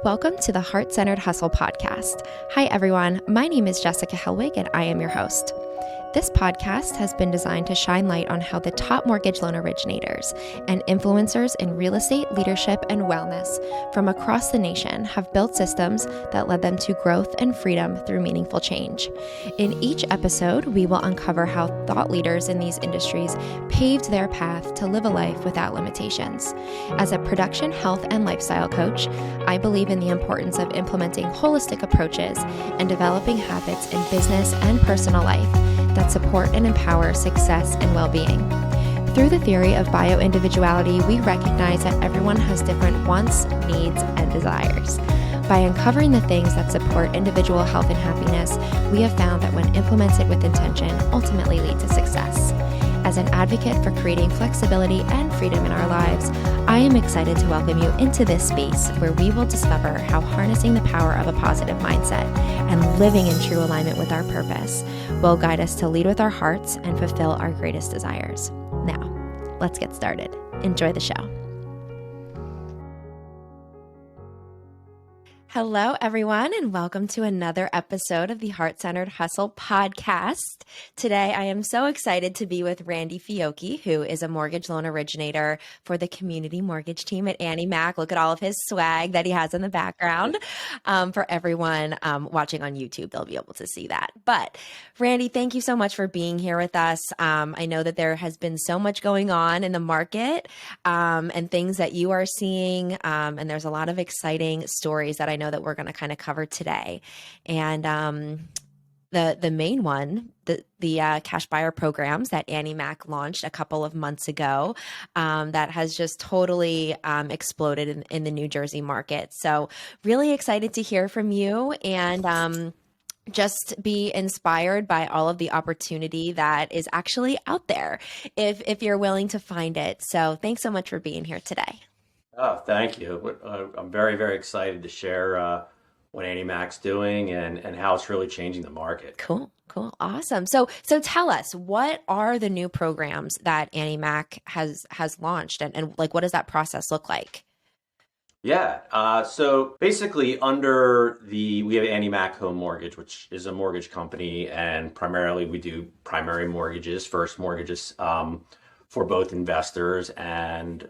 Welcome to the Heart-Centered Hustle podcast. Hi, everyone. My name is Jessica Helwig, and I am your host. This podcast has been designed to shine light on how the top mortgage loan originators and influencers in real estate, leadership, and wellness from across the nation have built systems that led them to growth and freedom through meaningful change. In each episode, we will uncover how thought leaders in these industries paved their path to live a life without limitations. As a production, health, and lifestyle coach, I believe in the importance of implementing holistic approaches and developing habits in business and personal life that support and empower success and well-being. Through the theory of bioindividuality, we recognize that everyone has different wants, needs, and desires. By uncovering the things that support individual health and happiness, we have found that when implemented with intention, ultimately lead to success. As an advocate for creating flexibility and freedom in our lives, I am excited to welcome you into this space where we will discover how harnessing the power of a positive mindset and living in true alignment with our purpose will guide us to lead with our hearts and fulfill our greatest desires. Now, let's get started. Enjoy the show. Hello, everyone, and welcome to another episode of the Heart-Centered Hustle podcast. Today, I am so excited to be with Randy Fiocchi, who is a mortgage loan originator for the community mortgage team at AnnieMac. Look at all of his swag that he has in the background. For everyone watching on YouTube, they'll be able to see that. But Randy, thank you so much for being here with us. I know that there has been so much going on in the market and things that you are seeing, and there's a lot of exciting stories that I know that we're going to kind of cover today. And the main one, the cash buyer programs that AnnieMac launched a couple of months ago, that has just totally exploded in the New Jersey market. So really excited to hear from you and just be inspired by all of the opportunity that is actually out there if you're willing to find it. So thanks so much for being here today. Oh, thank you. I'm very, very excited to share what AnnieMac's doing and how it's really changing the market. Cool. Awesome. So tell us, what are the new programs that AnnieMac has launched and like, what does that process look like? Yeah. So basically we have AnnieMac Home Mortgage, which is a mortgage company, and primarily we do primary mortgages, first mortgages, for both investors and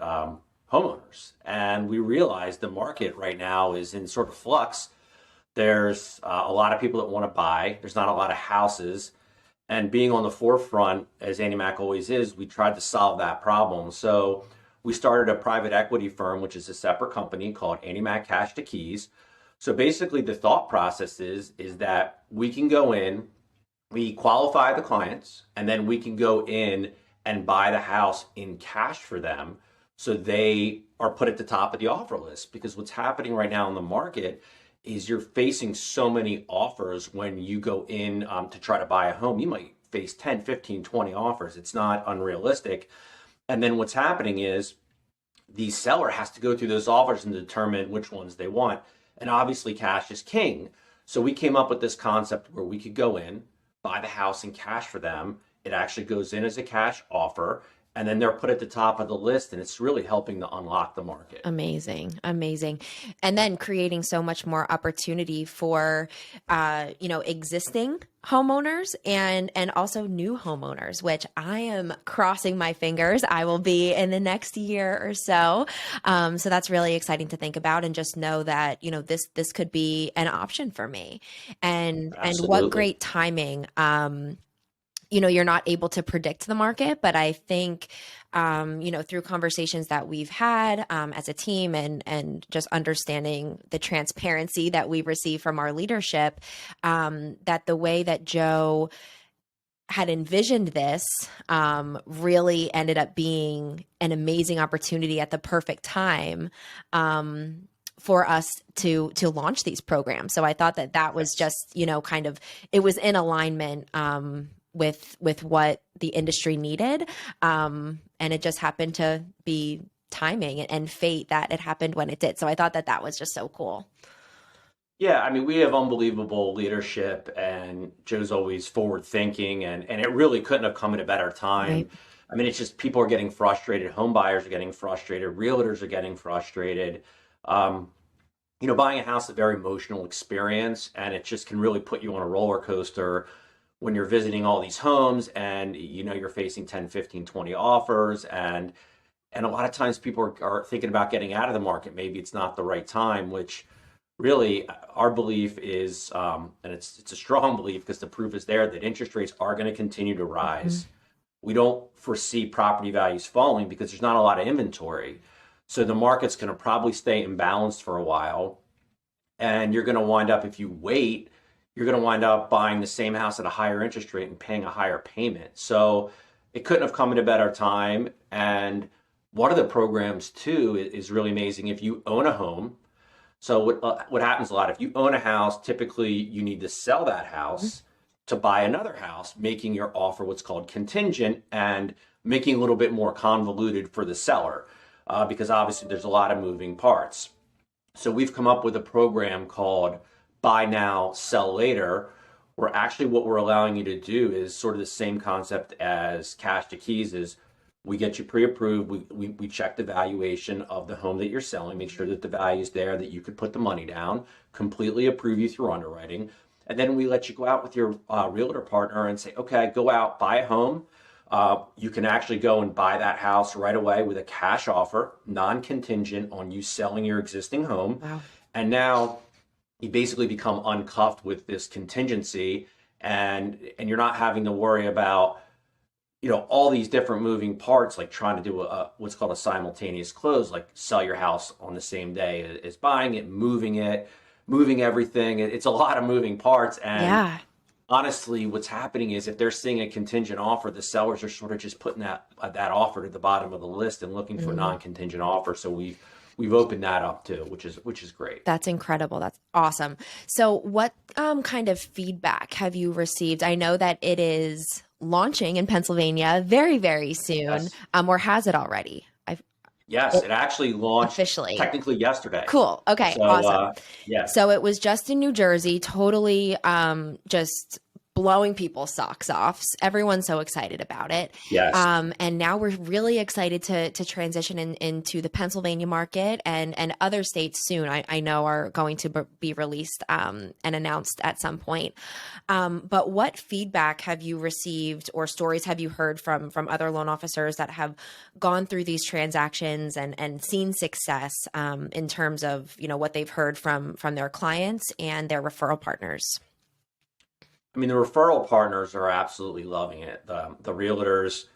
homeowners. And we realize the market right now is in sort of flux. There's a lot of people that want to buy. There's not a lot of houses. And being on the forefront, as AnnieMac always is, we tried to solve that problem. So we started a private equity firm, which is a separate company called AnnieMac Cash2Keys. So basically the thought process is that we can go in, we qualify the clients, and then we can go in and buy the house in cash for them. So they are put at the top of the offer list, because what's happening right now in the market is you're facing so many offers when you go in to try to buy a home. You might face 10, 15, 20 offers. It's not unrealistic. And then what's happening is the seller has to go through those offers and determine which ones they want. And obviously cash is king. So we came up with this concept where we could go in, buy the house in cash for them. It actually goes in as a cash offer, and then they're put at the top of the list, and it's really helping to unlock the market. Amazing. And then creating so much more opportunity for, existing homeowners and also new homeowners, which I am crossing my fingers I will be in the next year or so. So that's really exciting to think about, and just know that, this could be an option for me. And what great timing. You're not able to predict the market, but I think, through conversations that we've had as a team and just understanding the transparency that we receive from our leadership, that the way that Joe had envisioned this really ended up being an amazing opportunity at the perfect time for us to launch these programs. So I thought that was just, it was in alignment with what the industry needed. And it just happened to be timing and fate that it happened when it did. So I thought that was just so cool. Yeah, I mean, we have unbelievable leadership, and Joe's always forward thinking, and it really couldn't have come at a better time. Right. I mean, it's just people are getting frustrated. Home buyers are getting frustrated. Realtors are getting frustrated. buying a house is a very emotional experience, and it just can really put you on a roller coaster when you're visiting all these homes and you're facing 10, 15, 20 offers, and a lot of times people are thinking about getting out of the market. Maybe it's not the right time, which really our belief is, and it's a strong belief because the proof is there, that interest rates are going to continue to rise. We don't foresee property values falling because there's not a lot of inventory. So the market's going to probably stay imbalanced for a while. And you're going to wind up, if you wait, you're going to wind up buying the same house at a higher interest rate and paying a higher payment. So it couldn't have come at a better time. And one of the programs too is really amazing. If you own a home, so what happens a lot, if you own a house, typically you need to sell that house to buy another house, making your offer what's called contingent and making it a little bit more convoluted for the seller, because obviously there's a lot of moving parts. So we've come up with a program called Buy Now, Sell Later, where actually what we're allowing you to do is sort of the same concept as Cash2Keys. Is we get you pre-approved, we check the valuation of the home that you're selling, make sure that the value is there, that you could put the money down, completely approve you through underwriting. And then we let you go out with your realtor partner and say, okay, go out, buy a home. You can actually go and buy that house right away with a cash offer, non-contingent on you selling your existing home. Wow. And now you basically become uncuffed with this contingency, and you're not having to worry about all these different moving parts, like trying to do what's called a simultaneous close, like sell your house on the same day as buying it, moving everything. It's a lot of moving parts. And honestly, what's happening is if they're seeing a contingent offer, the sellers are sort of just putting that offer to the bottom of the list and looking for a non-contingent offer. So we've opened that up too, which is great. That's incredible. That's awesome. So what kind of feedback have you received? I know that it is launching in Pennsylvania very, very soon. Yes. Or has it already? Yes, it actually launched officially, technically yesterday. Cool. Okay. So, awesome. Yeah. So it was just in New Jersey, totally just blowing people's socks off. Everyone's so excited about it. Yes. And now we're really excited to transition into the Pennsylvania market and other states soon. I know are going to be released and announced at some point. But what feedback have you received or stories have you heard from other loan officers that have gone through these transactions and seen success in terms of what they've heard from their clients and their referral partners? I mean, the referral partners are absolutely loving it. The realtors,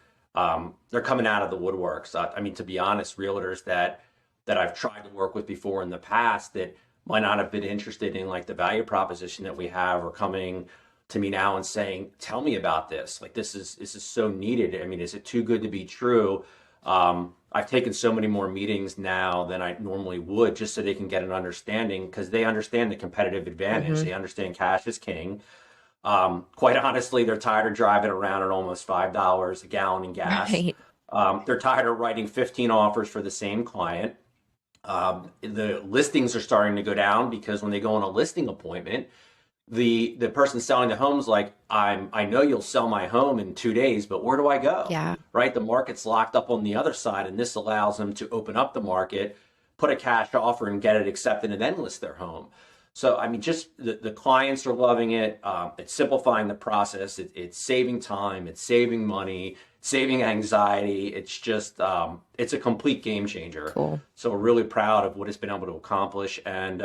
they're coming out of the woodworks. I mean, to be honest, realtors that I've tried to work with before in the past that might not have been interested in like the value proposition that we have are coming to me now and saying, tell me about this. Like, this is so needed. I mean, is it too good to be true? I've taken so many more meetings now than I normally would just so they can get an understanding, because they understand the competitive advantage. They understand cash is king. Quite honestly, they're tired of driving around at almost $5 a gallon in gas. Right. They're tired of writing 15 offers for the same client. The listings are starting to go down because when they go on a listing appointment, the person selling the home's like, I know you'll sell my home in 2 days, but where do I go? Yeah. Right? The market's locked up on the other side, and this allows them to open up the market, put a cash offer and get it accepted, and then list their home. So, I mean, just the clients are loving it. It's simplifying the process. It's saving time. It's saving money, saving anxiety. It's just, it's a complete game changer. Cool. So we're really proud of what it's been able to accomplish. And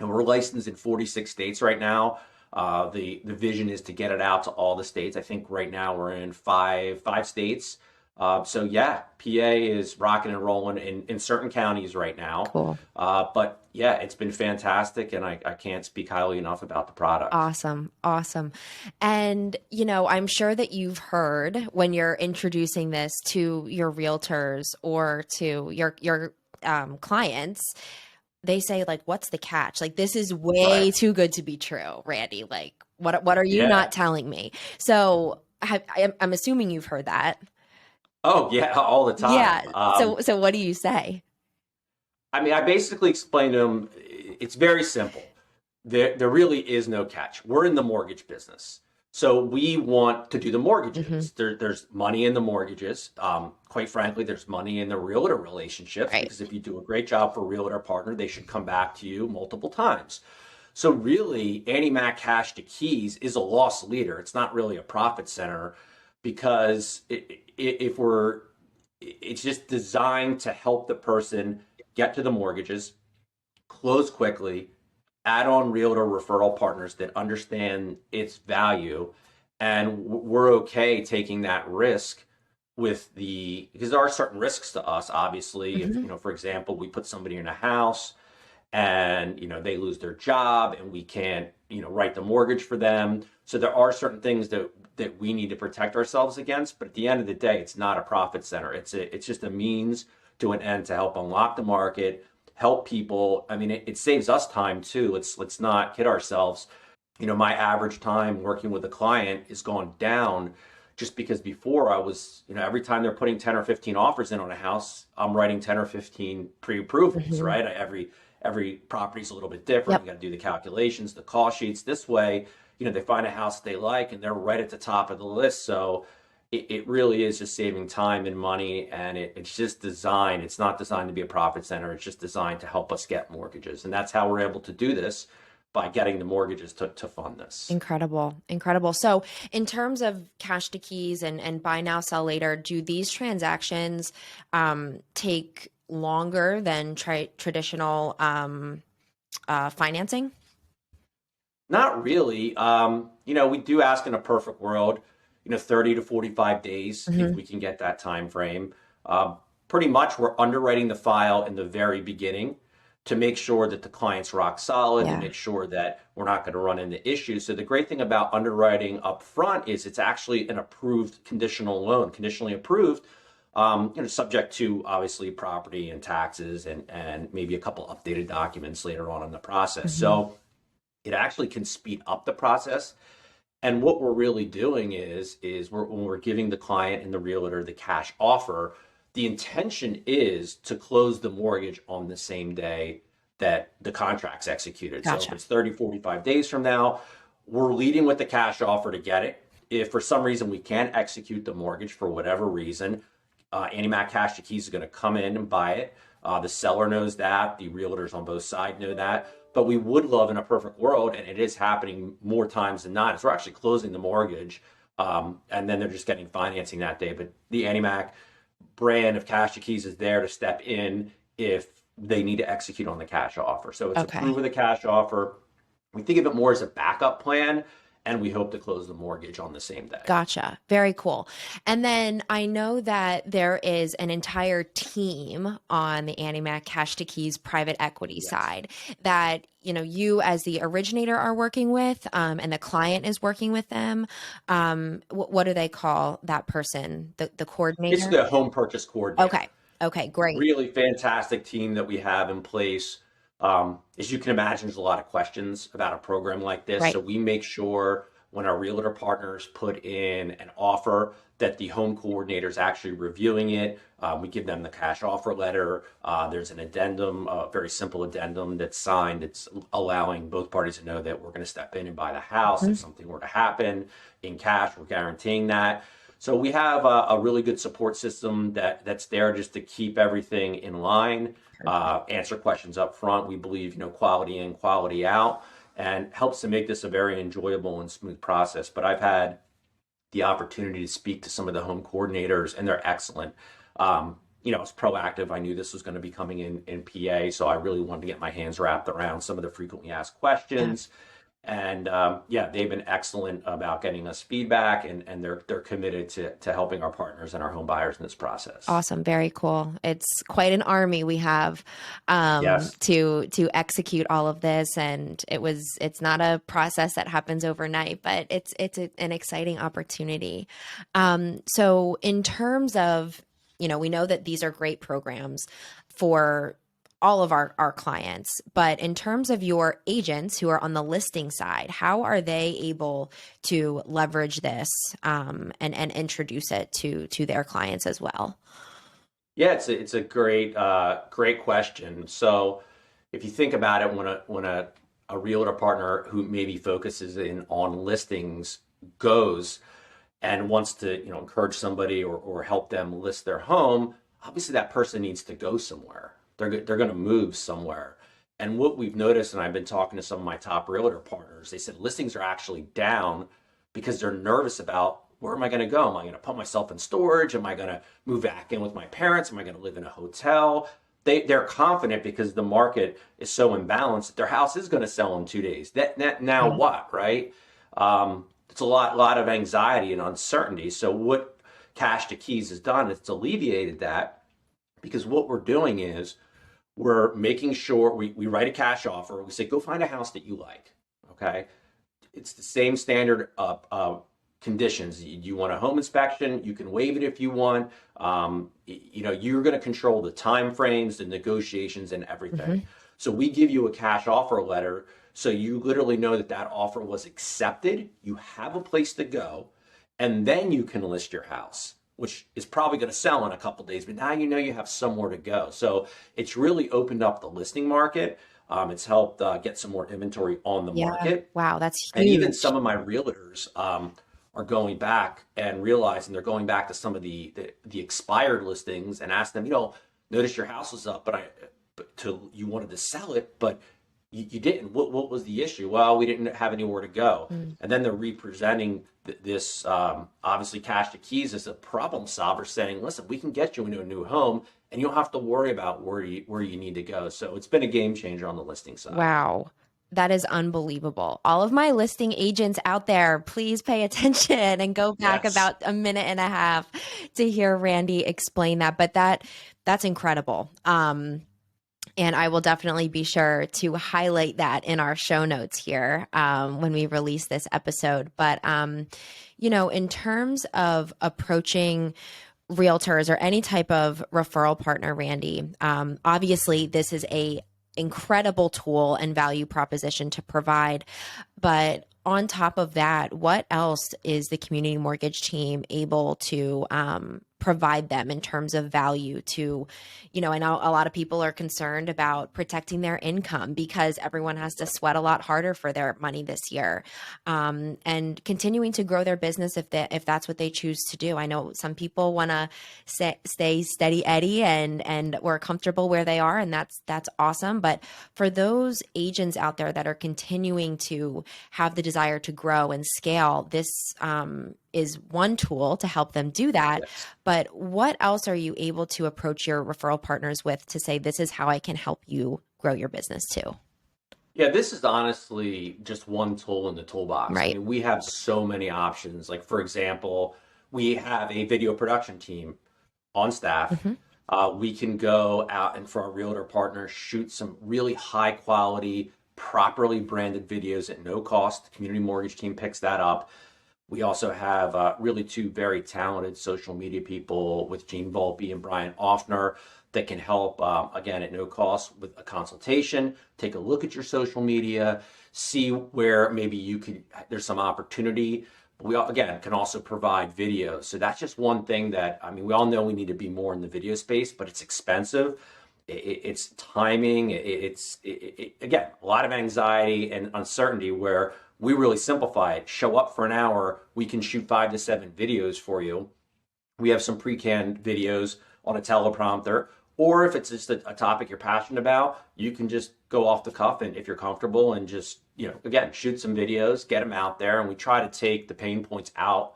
we're licensed in 46 states right now. The vision is to get it out to all the states. I think right now we're in five states. So yeah, PA is rocking and rolling in certain counties right now. Cool. But yeah, it's been fantastic, and I can't speak highly enough about the product. Awesome. And, I'm sure that you've heard when you're introducing this to your realtors or to your clients, they say like, what's the catch? Like, this is way too good to be true, Randy. Like, what are you not telling me? So I'm assuming you've heard that. Oh yeah, all the time. Yeah. So what do you say? I mean, I basically explain to them, it's very simple. There really is no catch. We're in the mortgage business. So we want to do the Hmm. mortgages. There's money in the mortgages. Quite frankly, there's money in the realtor relationships Right. because if you do a great job for a realtor partner, they should come back to you multiple times. So really, AnnieMac Cash to Keys is a loss leader. It's not really a profit center because if we're, it's just designed to help the person get to the mortgages, close quickly, add on realtor referral partners that understand its value, and we're okay taking that risk with the because there are certain risks to us. Obviously, if Hmm. for example, we put somebody in a house and they lose their job and we can't write the mortgage for them, so there are certain things that we need to protect ourselves against. But at the end of the day, it's not a profit center. It's just a means to an end to help unlock the market, help people. I mean, it saves us time too. Let's not kid ourselves. My average time working with a client is gone down just because before I was, every time they're putting 10 or 15 offers in on a house, I'm writing 10 or 15 pre-approvals, Hmm. right? Every property's a little bit different. We Yep. got to do the calculations, the cost sheets. This way, they find a house they like and they're right at the top of the list. So it really is just saving time and money, and it's just designed. It's not designed to be a profit center. It's just designed to help us get mortgages, and that's how we're able to do this by getting the mortgages to fund this. Incredible. Incredible. So, in terms of cash to keys and buy now, sell later, do these transactions take longer than traditional financing? Not really. We do ask in a perfect world, 30 to 45 days if Hmm. we can get that time frame. Uh, Pretty much we're underwriting the file in the very beginning to make sure that the client's rock solid, to Yeah. make sure that we're not going to run into issues. So the great thing about underwriting up front is it's actually an approved conditional loan, conditionally approved, subject to obviously property and taxes and maybe a couple updated documents later on in the process. Hmm. So it actually can speed up the process. And what we're really doing is when we're giving the client and the realtor the cash offer, the intention is to close the mortgage on the same day that the contract's executed. So if Gotcha. it's 30, 45 days from now, we're leading with the cash offer to get it. If for some reason we can't execute the mortgage for whatever reason, AnnieMac Cash to Keys is going to come in and buy it. The seller knows that. The realtors on both sides know that. But we would love in a perfect world, and it is happening more times than not, is we're actually closing the mortgage, and then they're just getting financing that day. But the AnnieMac brand of Cash to Keys is there to step in if they need to execute on the cash offer. So it's Okay. approve of the cash offer. We think of it more as a backup plan, and we hope to close the mortgage on the same day. Gotcha. Very cool. And then I know that there is an entire team on the AnnieMac Cash to Keys private equity Yes. side that you as the originator are working with, and the client is working with them. What do they call that person? The coordinator? Basically, a home purchase coordinator. Okay. Okay. Great. Really fantastic team that we have in place. As you can imagine, there's a lot of questions about a program like this. Right. So we make sure when our realtor partners put in an offer that the home coordinator is actually reviewing it. We give them the cash offer letter. There's an addendum, a very simple addendum that's signed. It's allowing both parties to know that we're going to step in and buy the house if Mhm. something were to happen in cash. We're guaranteeing that. So we have a really good support system that's there just to keep everything in line, answer questions up front. We believe, quality in, quality out, and helps to make this a very enjoyable and smooth process. But I've had the opportunity to speak to some of the home coordinators, and they're excellent. It's proactive. I knew this was going to be coming in PA, so I really wanted to get my hands wrapped around some of the frequently asked Yeah. questions. And yeah, they've been excellent about getting us feedback, and they're committed to helping our partners and our home buyers in this process. Awesome, very cool. It's quite an army we have Yes. to execute all of this, and it's not a process that happens overnight, but an exciting opportunity. So in terms of, we know that these are great programs for all of our clients, but in terms of your agents who are on the listing side, how are they able to leverage this, and introduce it to their clients as well? Yeah, it's a great question. So if you think about it, when a realtor partner who maybe focuses in on listings goes and wants to, encourage somebody or help them list their home, obviously that person needs to go somewhere. They're going to move somewhere. And what we've noticed, and I've been talking to some of my top realtor partners, they said listings are actually down because they're nervous about, where am I going to go? Am I going to put myself in storage? Am I going to move back in with my parents? Am I going to live in a hotel? They're confident because the market is so imbalanced that their house is going to sell in 2 days. Now what, right? It's a lot of anxiety and uncertainty. So what Cash2Keys has done is it's alleviated that, because what we're doing is we're making sure we write a cash offer. We say, go find a house that you like. Okay. It's the same standard conditions. You want a home inspection, you can waive it if you want. You're going to control the time frames, the negotiations, and everything. So we give you a cash offer letter, so you literally know that offer was accepted. You have a place to go, and then you can list your house, which is probably going to sell in a couple of days. But now you have somewhere to go. So it's really opened up the listing market. It's helped get some more inventory on the market. Wow, that's huge. And even some of my realtors are going back and realizing they're going back to some of the expired listings and ask them, notice your house was up, but you wanted to sell it, but you didn't. What was the issue? Well, we didn't have anywhere to go. And then they're representing this, obviously Cash2Keys as a problem solver, saying, listen, we can get you into a new home and you don't have to worry about where you need to go. So it's been a game changer on the listing side. Wow. That is unbelievable. All of my listing agents out there, please pay attention and go back about a minute and a half to hear Randy explain that. But that's incredible. And I will definitely be sure to highlight that in our show notes here when we release this episode. But, in terms of approaching realtors or any type of referral partner, Randy, obviously this is a incredible tool and value proposition to provide. But on top of that, what else is the community mortgage team able to provide them in terms of value to, I know a lot of people are concerned about protecting their income because everyone has to sweat a lot harder for their money this year, and continuing to grow their business if that's what they choose to do. I know some people want to stay steady Eddie and we're comfortable where they are, and that's awesome. But for those agents out there that are continuing to have the desire to grow and scale, this is one tool to help them do that. Yes. But what else are you able to approach your referral partners with to say, this is how I can help you grow your business too? Yeah, this is honestly just one tool in the toolbox. Right. I mean, we have so many options. Like, for example, we have a video production team on staff. We can go out and, for our realtor partners, shoot some really high quality, properly branded videos at no cost. The community mortgage team picks that up. We also have really two very talented social media people with Gene Volpe and Brian Offner that can help, again, at no cost with a consultation, take a look at your social media, see where maybe there's some opportunity. But we, again, can also provide video. So that's just one thing that, we all know we need to be more in the video space, but it's expensive. It's timing. It's again, a lot of anxiety and uncertainty, where we really simplify it. Show up for an hour. We can shoot 5 to 7 videos for you. We have some pre-canned videos on a teleprompter. Or if it's just a topic you're passionate about, you can just go off the cuff, and if you're comfortable, and just, again, shoot some videos, get them out there. And we try to take the pain points out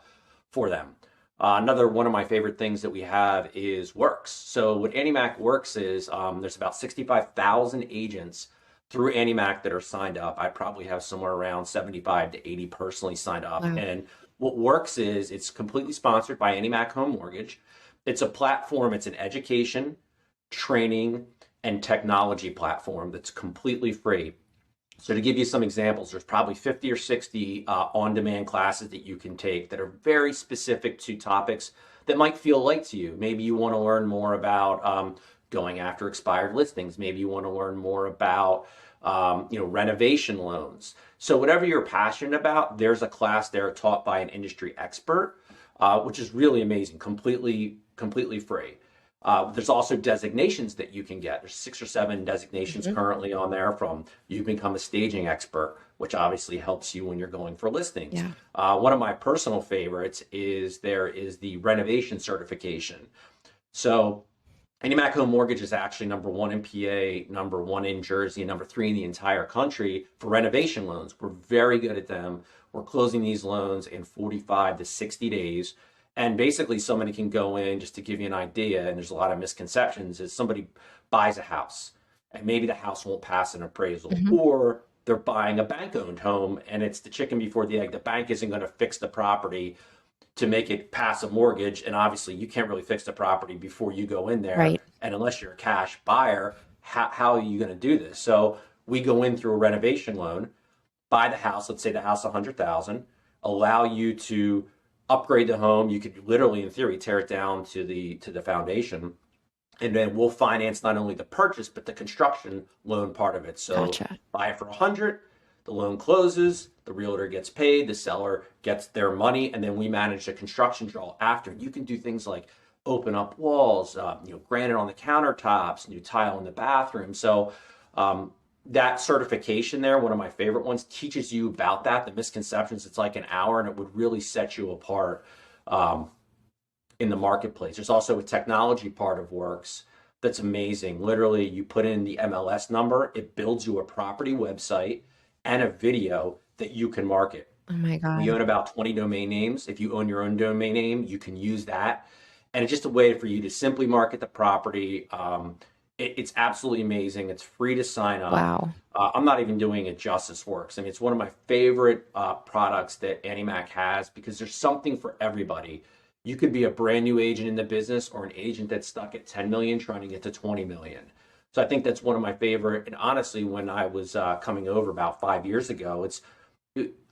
for them. Another one of my favorite things that we have is Works. So what AnnieMac Works is, there's about 65,000 agents through AnnieMac that are signed up. I probably have somewhere around 75 to 80 personally signed up. Wow. And what Works is, it's completely sponsored by AnnieMac Home Mortgage. It's a platform. It's an education, training, and technology platform that's completely free. So to give you some examples, there's probably 50 or 60 on-demand classes that you can take that are very specific to topics that might feel light to you. Maybe you want to learn more about going after expired listings. Maybe you want to learn more about renovation loans. So whatever you're passionate about, there's a class there taught by an industry expert, which is really amazing, completely free. There's also designations that you can get. There's 6 or 7 designations Mhm. currently on there from you become a staging expert, which obviously helps you when you're going for listings. Yeah. One of my personal favorites is there is the renovation certification. So AnnieMac Home Mortgage is actually #1 in PA, #1 in Jersey, and #3 in the entire country for renovation loans. We're very good at them. We're closing these loans in 45 to 60 days. And basically, somebody can go in, just to give you an idea, and there's a lot of misconceptions, is somebody buys a house and maybe the house won't pass an appraisal, Mhm. or they're buying a bank-owned home and it's the chicken before the egg. The bank isn't going to fix the property to make it pass a mortgage. And obviously, you can't really fix the property before you go in there. Right. And unless you're a cash buyer, how are you going to do this? So we go in through a renovation loan, buy the house, let's say the house 100,000, allow you to upgrade the home. You could literally, in theory, tear it down to the foundation. And then we'll finance not only the purchase, but the construction loan part of it. So Gotcha. buy it for 100, the loan closes, the realtor gets paid, the seller gets their money, and then we manage the construction draw after. You can do things like open up walls, granite on the countertops, new tile in the bathroom. So that certification there, one of my favorite ones, teaches you about that, the misconceptions. It's like an hour, and it would really set you apart in the marketplace. There's also a technology part of Works that's amazing. Literally, you put in the MLS number, it builds you a property website and a video that you can market. Oh my We God. own about 20 domain names. If you own your own domain name, you can use that. And it's just a way for you to simply market the property. It's absolutely amazing. It's free to sign up. Wow. I'm not even doing it justice. Works. I mean, it's one of my favorite products that AnnieMac has, because there's something for everybody. You could be a brand new agent in the business, or an agent that's stuck at 10 million trying to get to 20 million. So I think that's one of my favorite. And honestly, when I was coming over about 5 years ago,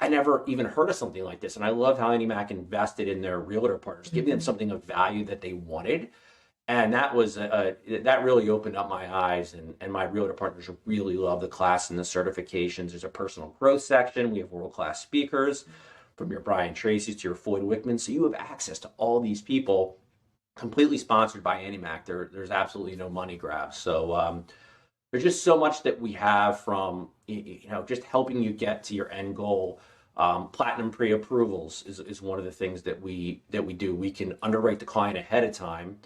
I never even heard of something like this. And I love how AnnieMac invested in their realtor partners, giving them Mhm. something of value that they wanted. And that really opened up my eyes. And my realtor partners really love the class and the certifications. There's a personal growth section. We have world-class speakers, from your Brian Tracy's to your Floyd Wickman. So you have access to all these people, completely sponsored by AnnieMac. There's absolutely no money grabs. So there's just so much that we have, from just helping you get to your end goal. Platinum pre-approvals is one of the things that we do. We can underwrite the client ahead of time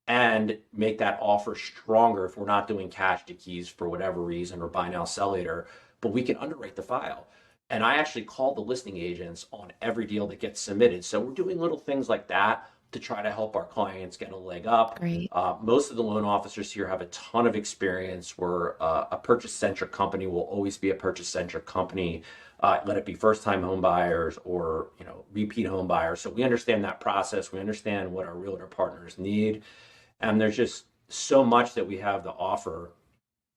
and make that offer stronger if we're not doing cash to keys for whatever reason, or buy now, sell later. But we can underwrite the file. And I actually call the listing agents on every deal that gets submitted. So we're doing little things like that to try to help our clients get a leg up. Great. Most of the loan officers here have a ton of experience. We're a purchase-centric company. Will always be a purchase-centric company. Let it be first-time home buyers or repeat home buyers. So we understand that process. We understand what our realtor partners need, and there's just so much that we have to offer.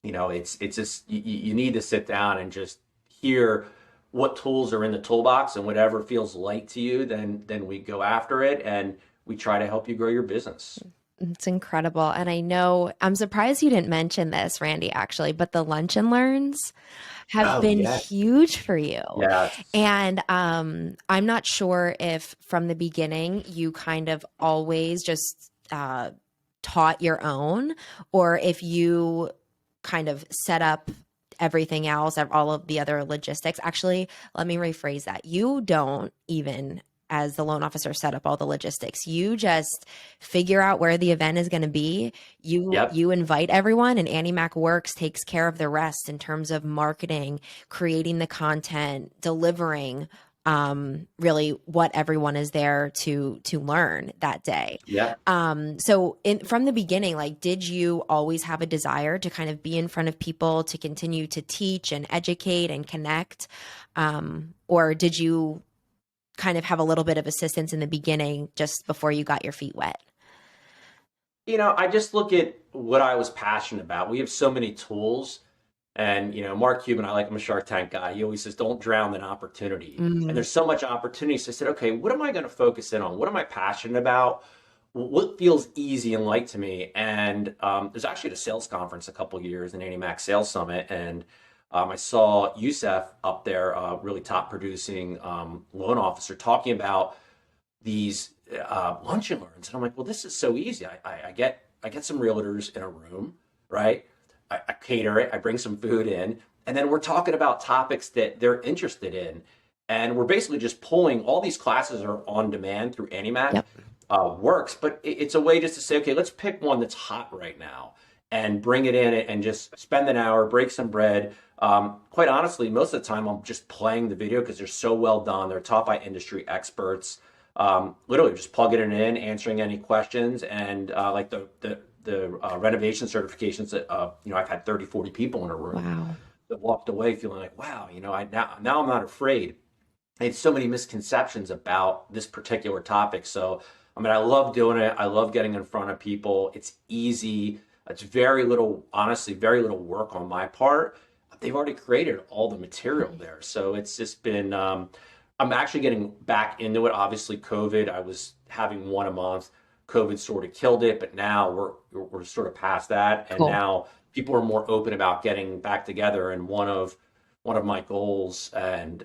It's just you need to sit down and just hear what tools are in the toolbox, and whatever feels light to you, then we go after it, and we try to help you grow your business. It's incredible. And I know, I'm surprised you didn't mention this, Randy, actually, but the lunch and learns have Oh, been yeah. huge for you. Yes. And I'm not sure if from the beginning you kind of always just taught your own, or if you kind of set up everything else, all of the other logistics. Actually, let me rephrase that. You don't even, as the loan officer, set up all the logistics. You just figure out where the event is going to be. Yep. You invite everyone, and AnnieMac Works takes care of the rest in terms of marketing, creating the content, delivering really what everyone is there to learn that day. Yep. So from the beginning, like, did you always have a desire to kind of be in front of people, to continue to teach and educate and connect? Or did you kind of have a little bit of assistance in the beginning just before you got your feet wet? I just look at what I was passionate about. We have so many tools. And, Mark Cuban, I'm a Shark Tank guy. He always says, don't drown in opportunity. And Mm, there's so much opportunity. So I said, okay, what am I going to focus in on? What am I passionate about? What feels easy and light to me? And there's actually a sales conference a couple of years, an AnnieMac's Sales Summit. And I saw Youssef up there, really top producing loan officer, talking about these lunch and learns. And I'm like, well, this is so easy. I get I get some realtors in a room, right? I cater it, I bring some food in, and then we're talking about topics that they're interested in. And we're basically just pulling all these classes are on demand through AnnieMac. Yep. Works, but it's a way just to say, okay, let's pick one that's hot right now and bring it in and just spend an hour, break some bread. Quite honestly, most of the time I'm just playing the video because they're so well done. They're taught by industry experts. Literally just plugging it in, answering any questions, and like the renovation certifications that I've had 30, 40 people in a room Wow. that walked away feeling like, wow, now I'm not afraid. I had so many misconceptions about this particular topic. So, I mean, I love doing it. I love getting in front of people. It's easy. It's honestly, very little work on my part. They've already created all the material there. So it's just been, I'm actually getting back into it. Obviously, COVID, I was having one a month. COVID sort of killed it, but now we're sort of past that. And Cool. now people are more open about getting back together. And one of my goals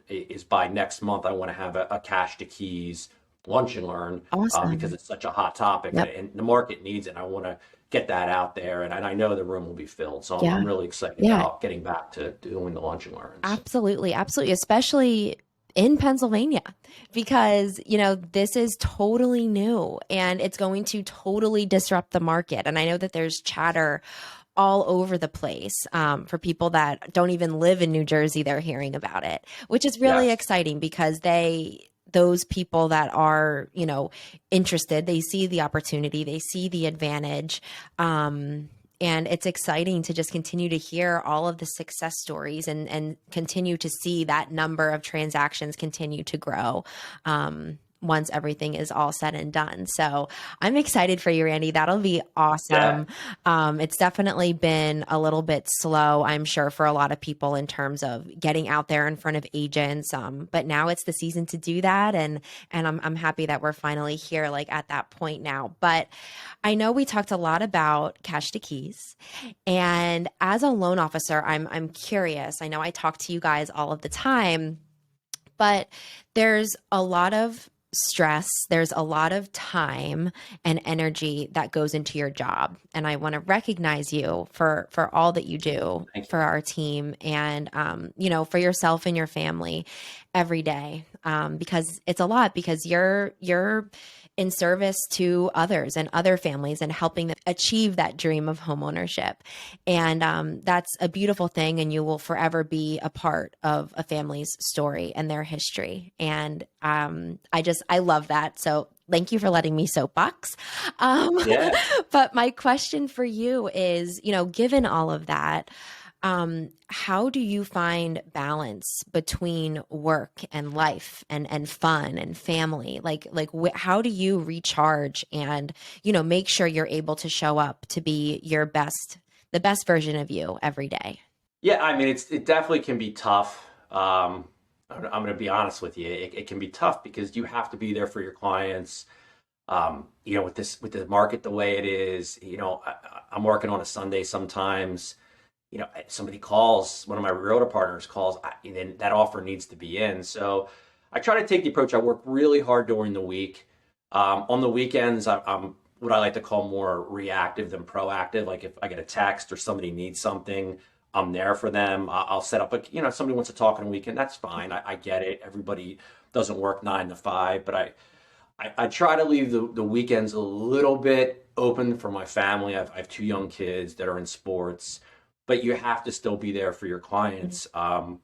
is by next month, I want to have a Cash2Keys lunch and learn Awesome. because it's such a hot topic Yep. and the market needs it. I want to get that out there, and I know the room will be filled. So Yeah. I'm really excited Yeah. about getting back to doing the lunch and learns. Absolutely. Absolutely. Especially in Pennsylvania, because, this is totally new and it's going to totally disrupt the market. And I know that there's chatter all over the place for people that don't even live in New Jersey. They're hearing about it, which is really Yes. exciting because those people that are, interested, they see the opportunity, they see the advantage. And it's exciting to just continue to hear all of the success stories and continue to see that number of transactions continue to grow. Once everything is all said and done. So I'm excited for you, Randy. That'll be awesome. Yeah. It's definitely been a little bit slow, I'm sure, for a lot of people in terms of getting out there in front of agents. But now it's the season to do that. And I'm happy that we're finally here, like at that point now. But I know we talked a lot about Cash2Keys. And as a loan officer, I'm curious. I know I talk to you guys all of the time, but there's a lot of stress, there's a lot of time and energy that goes into your job, and I want to recognize you for all that you do for our team and for yourself and your family every day, because it's a lot, because you're in service to others and other families and helping them achieve that dream of homeownership. And that's a beautiful thing. And you will forever be a part of a family's story and their history. And I love that. So thank you for letting me soapbox. Yeah. But my question for you is, given all of that, how do you find balance between work and life and fun and family? How do you recharge and, make sure you're able to show up to be the best version of you every day? Yeah, I mean, it definitely can be tough. I'm going to be honest with you. It can be tough because you have to be there for your clients. With the market the way it is, I'm working on a Sunday sometimes. Somebody calls, one of my realtor partners calls, and then that offer needs to be in. So I try to take the approach. I work really hard during the week. On the weekends, I'm what I like to call more reactive than proactive. Like if I get a text or somebody needs something, I'm there for them. I'll set up if somebody wants to talk on a weekend, that's fine. I get it. Everybody doesn't work 9 to 5, but I try to leave the weekends a little bit open for my family. I have 2 young kids that are in sports, but you have to still be there for your clients. And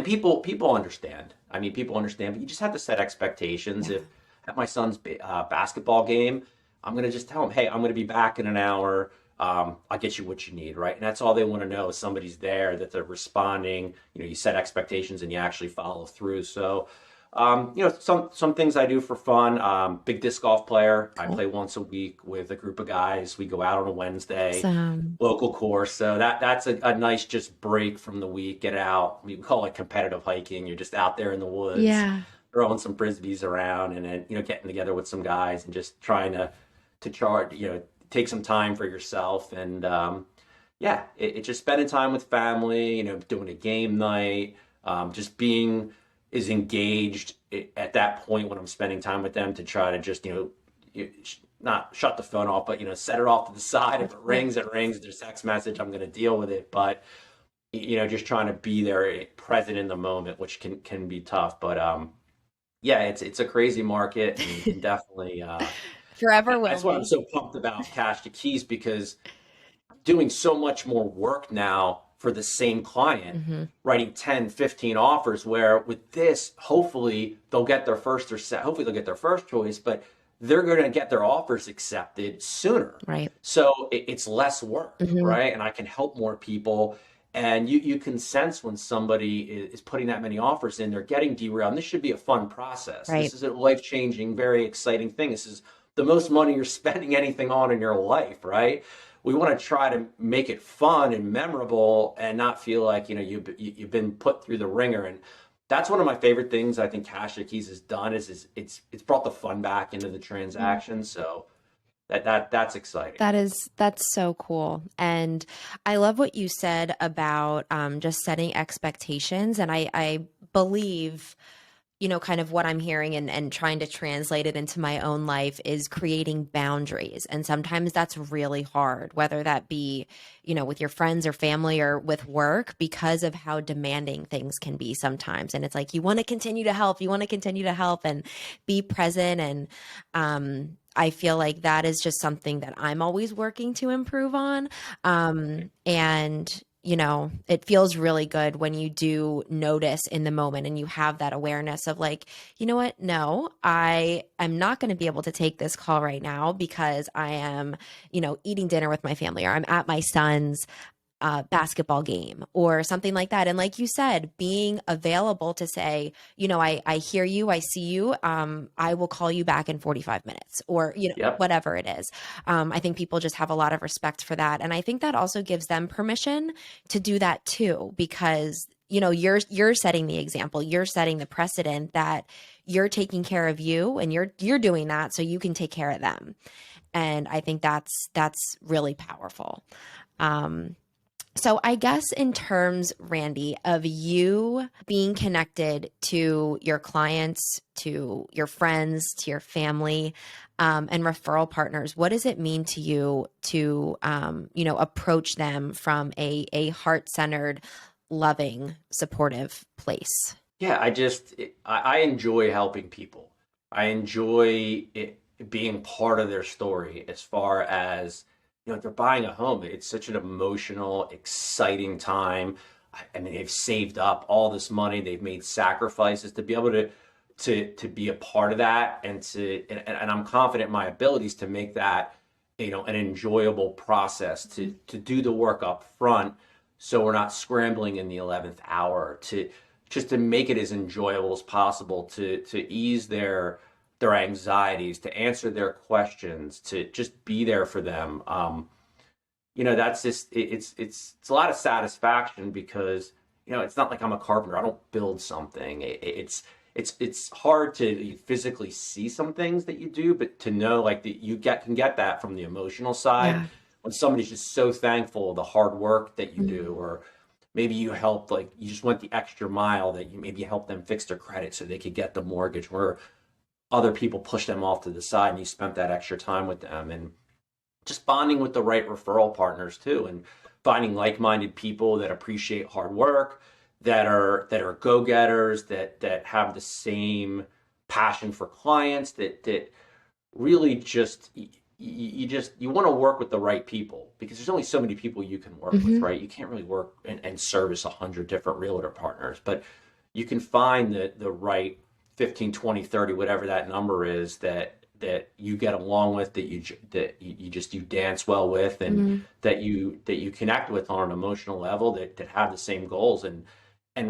people understand. I mean, people understand, but you just have to set expectations. Yeah. If at my son's basketball game, I'm going to just tell him, hey, I'm going to be back in an hour. I'll get you what you need, right? And that's all they want to know is somebody's there, that they're responding. You set expectations and you actually follow through. So, some things I do for fun. Big disc golf player. Cool. I play once a week with a group of guys. We go out on a Wednesday, Awesome. local course. So that's a nice just break from the week. Get out. We call it competitive hiking. You're just out there in the woods, Yeah. throwing some frisbees around, and then getting together with some guys and just trying to charge. Take some time for yourself, and it's just spending time with family. Doing a game night, just being as engaged at that point when I'm spending time with them to try to just not shut the phone off, but set it off to the side. If it rings, it rings. If there's a text message, I'm going to deal with it. But just trying to be there, present in the moment, which can be tough. But yeah, it's a crazy market, and definitely Forever will that's why I'm be. so pumped about Cash to Keys, because doing so much more work now for the same client, Mm-hmm. writing 10, 15 offers, where with this, hopefully they'll get their first or hopefully they'll get their first choice, but they're going to get their offers accepted sooner. Right. So it's less work, Mm-hmm. right? And I can help more people. And you can sense when somebody is putting that many offers in, they're getting derailed. And this should be a fun process. Right. This is a life-changing, very exciting thing. This is the most money you're spending anything on in your life, right? We want to try to make it fun and memorable and not feel like, you've been put through the ringer. And that's one of my favorite things I think Cash2Keys has done is it's brought the fun back into the transaction. So that's exciting. That's so cool. And I love what you said about just setting expectations. And I believe, kind of what I'm hearing and trying to translate it into my own life is creating boundaries. And sometimes that's really hard, whether that be, with your friends or family or with work, because of how demanding things can be sometimes. And it's like, you want to continue to help, and be present. And I feel like that is just something that I'm always working to improve on. And it feels really good when you do notice in the moment and you have that awareness of like, you know what? No, I'm not going to be able to take this call right now because I am, eating dinner with my family, or I'm at my son's basketball game or something like that. And like you said, being available to say, I hear you, I see you, I will call you back in 45 minutes or, Yep. whatever it is. I think people just have a lot of respect for that. And I think that also gives them permission to do that too, because, you're setting the example, you're setting the precedent that you're taking care of you and you're doing that so you can take care of them. And I think that's really powerful. So I guess in terms, Randy, of you being connected to your clients, to your friends, to your family, and referral partners, what does it mean to you to, approach them from a heart-centered, loving, supportive place? Yeah, I enjoy helping people. I enjoy being part of their story as far as, if they're buying a home, it's such an emotional, exciting time. I mean, they've saved up all this money, they've made sacrifices to be able to be a part of that, and I'm confident in my abilities to make that, an enjoyable process to do the work up front, so we're not scrambling in the 11th hour, to just to make it as enjoyable as possible, to ease their anxieties, to answer their questions, to just be there for them. That's just it's a lot of satisfaction, because it's not like I'm a carpenter. I don't build something. It's hard to physically see some things that you do, but to know like that can get that from the emotional side, Yeah. when somebody's just so thankful of the hard work that you do, Mhm. or maybe you helped, like you just went the extra mile, that you helped them fix their credit so they could get the mortgage, where other people push them off to the side, and you spent that extra time with them. And just bonding with the right referral partners too, and finding like-minded people that appreciate hard work, that are go-getters, that have the same passion for clients, that really just you want to work with the right people, because there's only so many people you can work with, Mhm. right? You can't really work and service 100 different realtor partners, but you can find the right 15, 20, 30, whatever that number is, that you get along with, that you dance well with, and Mhm. that you connect with on an emotional level, that have the same goals, and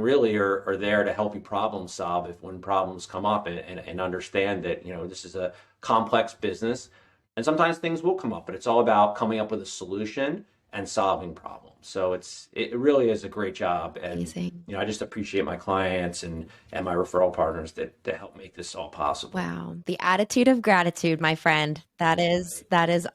really are there to help you problem solve if when problems come up, and understand that this is a complex business, and sometimes things will come up, but it's all about coming up with a solution and solving problems. So it really is a great job. And, Amazing. I just appreciate my clients and my referral partners that help make this all possible. Wow. The attitude of gratitude, my friend. That is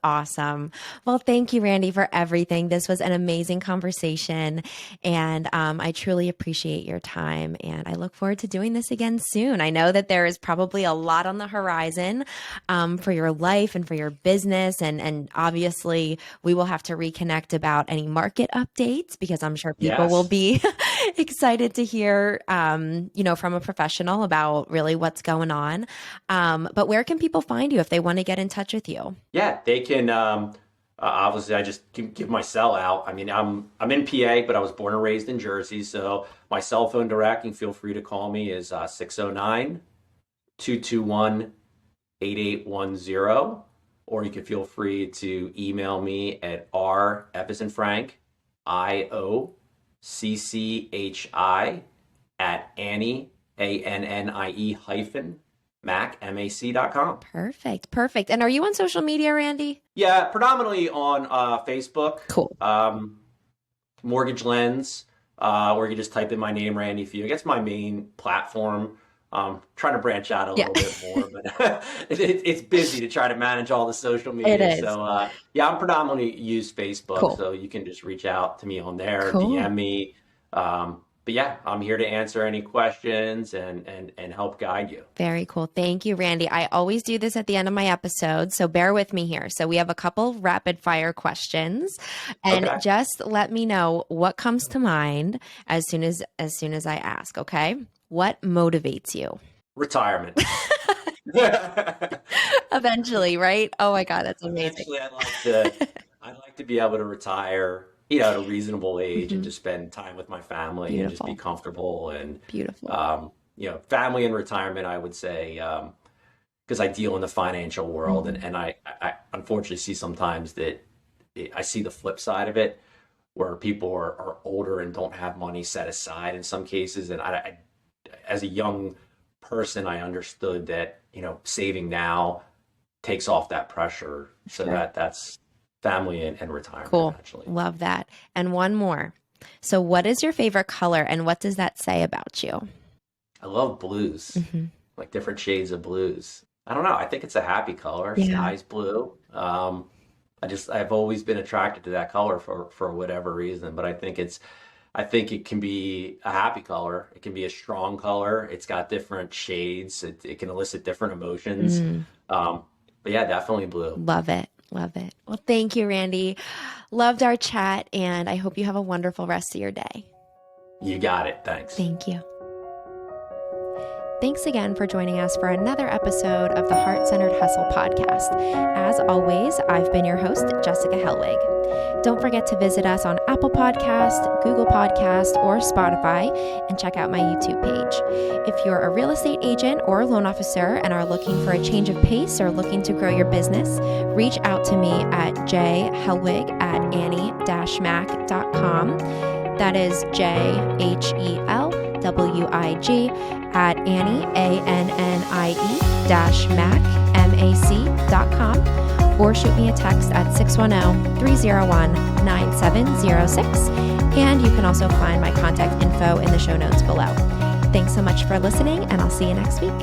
awesome. Well, thank you, Randy, for everything. This was an amazing conversation, and I truly appreciate your time, and I look forward to doing this again soon. I know that there is probably a lot on the horizon for your life and for your business, and obviously we will have to reconnect about any market updates, because I'm sure people will Yes. be excited to hear, from a professional about really what's going on. But where can people find you if they want to get in touch with you? Yeah, they can. Obviously, I just give my cell out. I mean, I'm in PA, but I was born and raised in Jersey. So my cell phone direct, and feel free to call me, is 609-221-8810. Or you can feel free to email me at F as in Frank, IOCCHI at Annie, ANNIE hyphen Mac.com. Perfect. And are you on social media, Randy? Yeah, predominantly on Facebook. Cool. Mortgage Lens, or you just type in my name, Randy Fiocchi. That's my main platform. Trying to branch out a little bit more, but it's busy to try to manage all the social media. It is. So I'm predominantly use Facebook, Cool. So you can just reach out to me on there, Cool. DM me. But yeah, I'm here to answer any questions and help guide you. Very cool. Thank you, Randy. I always do this at the end of my episode, so bear with me here. So we have a couple rapid fire questions, and Okay. just let me know what comes to mind as soon as I ask, okay? What motivates you? Retirement. Eventually, right? Oh my God, that's amazing. Eventually, I'd like to be able to retire, at a reasonable age, and just spend time with my family and just be Beautiful. comfortable. And Beautiful. family and retirement, I would say, because I deal in the financial world, and I unfortunately see sometimes that I see the flip side of it, where people are older and don't have money set aside in some cases. And I as a young person, I understood that, saving now takes off that pressure. So Sure. that's family and retirement. Cool. Actually. Love that. And one more. So what is your favorite color, and what does that say about you? I love blues, like different shades of blues. I don't know. I think it's a happy color. Yeah. Sky's blue. I've always been attracted to that color for whatever reason, but I think it can be a happy color. It can be a strong color. It's got different shades. It can elicit different emotions. But yeah, definitely blue. Love it. Love it. Well, thank you, Randy. Loved our chat, and I hope you have a wonderful rest of your day. You got it. Thanks. Thank you. Thanks again for joining us for another episode of the Heart-Centered Hustle podcast. As always, I've been your host, Jessica Hellwig. Don't forget to visit us on Apple Podcast, Google Podcast, or Spotify, and check out my YouTube page. If you're a real estate agent or a loan officer and are looking for a change of pace or looking to grow your business, reach out to me at jhelwig@annie-mac.com. That is JHELWIG at Annie, ANNIE-MAC.com, or shoot me a text at 610-301-9706. And you can also find my contact info in the show notes below. Thanks so much for listening, and I'll see you next week.